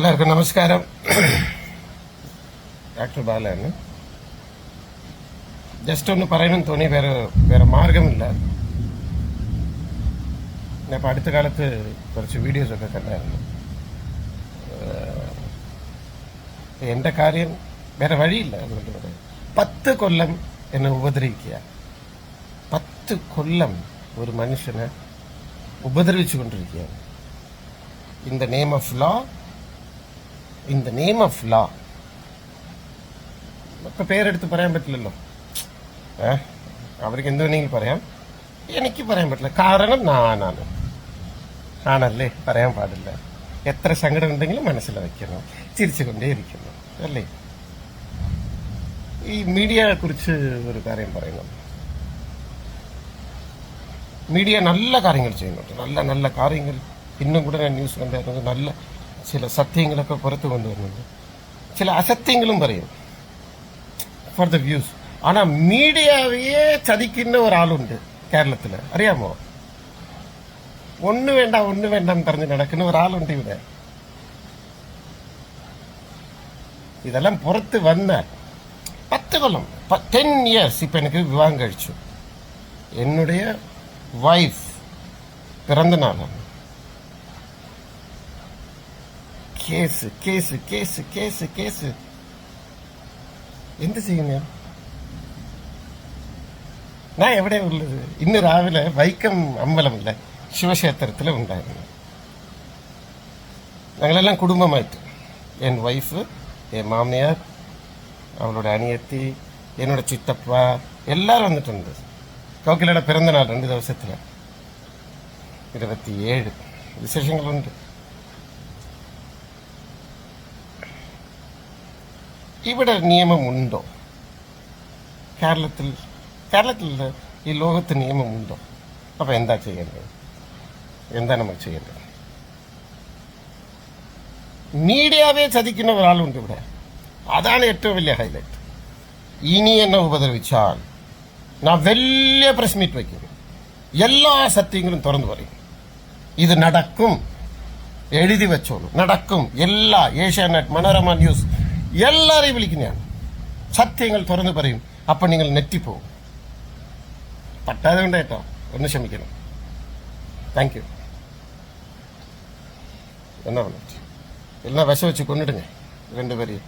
എല്ലാവർക്കും നമസ്കാരം. Doctor ബാലാണ്. Just ഒന്ന് പറയണമെന്ന് തോന്നി, വേറെ മാർഗമില്ല. ഞാൻ ഇപ്പോൾ അടുത്ത കാലത്ത് കുറച്ച് വീഡിയോസൊക്കെ കണ്ടായിരുന്നു. എൻ്റെ കാര്യം വേറെ വഴിയില്ല. അതുകൊണ്ട് പറയാം, 10 കൊല്ലം എന്നെ ഉപദ്രവിക്കുക. 10 കൊല്ലം ഒരു മനുഷ്യനെ ഉപദ്രവിച്ചു കൊണ്ടിരിക്കുകയാണ്. In the name of law, in the name of law. ഇപ്പൊ പേരെടുത്ത് പറയാൻ പറ്റില്ലല്ലോ. അവർക്ക് എന്ത് വേണമെങ്കിലും പറയാം, എനിക്ക് പറയാൻ പറ്റില്ല. കാരണം ഞാനാണ്. ആണല്ലേ, പറയാൻ പാടില്ല. എത്ര സങ്കടം ഉണ്ടെങ്കിലും മനസ്സിൽ വയ്ക്കണം, ചിരിച്ചുകൊണ്ടേ ഇരിക്കുന്നു അല്ലേ. ഈ മീഡിയയെ കുറിച്ച് ഒരു കാര്യം പറയുന്നു. മീഡിയ നല്ല കാര്യങ്ങൾ ചെയ്യുന്നുണ്ട്, നല്ല നല്ല കാര്യങ്ങൾ. ഇന്നും കൂടെ ഞാൻ ന്യൂസ് കണ്ടായിരുന്നു. നല്ല ചില സത്യങ്ങളൊക്കെ പുറത്തു കൊണ്ടുവരുന്നുണ്ട്, ചില അസത്യങ്ങളും പറയും ഫോർ ദ വ്യൂസ്. ആണാ മീഡിയയെ ചതിക്കുന്ന ഒരാളുണ്ട് കേരളത്തില്, അറിയാമോ? ഒന്ന് വേണ്ട പറഞ്ഞ് നടക്കുന്ന ഒരാളുണ്ട് ഇവിടെ. ഇതെല്ലാം പുറത്ത് വന്നാൽ 10 കൊല്ലം 10 years ഇപ്പൊ എനിക്ക് വിവാഹം കഴിച്ചു. എന്നുடைய വൈഫ് പിറന്ന നാളാണ്. Case case case case case എന്ത് ചെയ്യും ഞാൻ എവിടെ ഉള്ളത്? ഇന്ന് രാവിലെ വൈക്കം അമ്പലമില്ല, ശിവക്ഷേത്രത്തിൽ ഉണ്ടായിരുന്നു. ഞങ്ങളെല്ലാം കുടുംബമായിട്ട്, എൻ വൈഫ്, എൻ മാമിയാർ, അവളുടെ അനിയത്തി, എന്നോട് ചിത്തപ്പ, എല്ലാവരും വന്നിട്ടുണ്ട്. കോക്കിലയുടെ പിറന്നനാൾ 2 ദിവസത്തില് 27 വിശേഷങ്ങളുണ്ട്. ഇവിടെ നിയമമുണ്ടോ? കേരളത്തിൽ ഈ ലോകത്ത് നിയമമുണ്ടോ? അപ്പൊ എന്താ ചെയ്യേണ്ടത്? എന്താ നമ്മൾ ചെയ്യേണ്ടത്? മീഡിയയെ ചതിക്കുന്ന ഒരാളുണ്ട് ഇവിടെ. അതാണ് ഏറ്റവും വലിയ ഹൈലൈറ്റ്. ഇനി എന്നെ ഉപദ്രവിച്ചാൽ ഞാൻ വലിയ പ്രസ് മീറ്റ് വയ്ക്കും, എല്ലാ സത്യങ്ങളും തുറന്നു പറയും. ഇത് നടക്കും, എഴുതി വെച്ചോളൂ, നടക്കും. എല്ലാ ഏഷ്യാനെറ്റ്, മനോരമ ന്യൂസ് എല്ലാരെയും വിളിക്കുന്നതാണ്. സത്യങ്ങൾ തുറന്നു പറയും. അപ്പൊ നിങ്ങൾ നെറ്റിപ്പോവും. പറ്റാതെ കൊണ്ട് കേട്ടോ, ഒന്ന് ക്ഷമിക്കണം. Thank you. എന്നാ വിശ വെച്ച് കൊണ്ടിടുங்க 2 പേരെയും.